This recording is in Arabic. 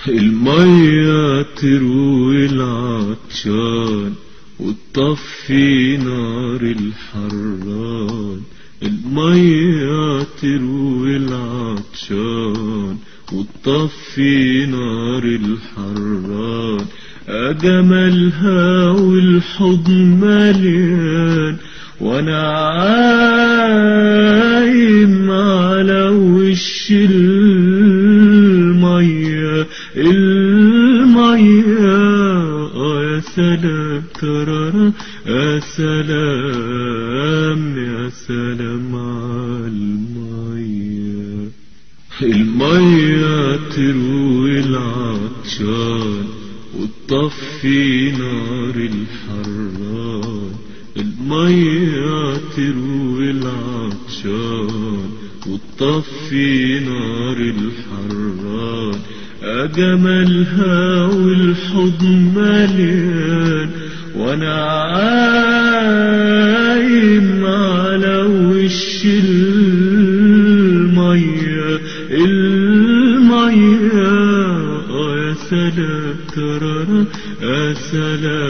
المية تروي العطشان وتطفي نار الحران. المية تروي العطشان وتطفي نار الحران. أجملها والحضن مليان وانا عايم على وش المية. يا سلام ترارا، يا سلام يا سلام على المية. المية تروي العطشان وتطفي نار الحران. المية تروي العطشان وتطفي نار الحران. أجملها والحضن مليان وانا عايم على وش المية. يا سلام ترارا، يا سلام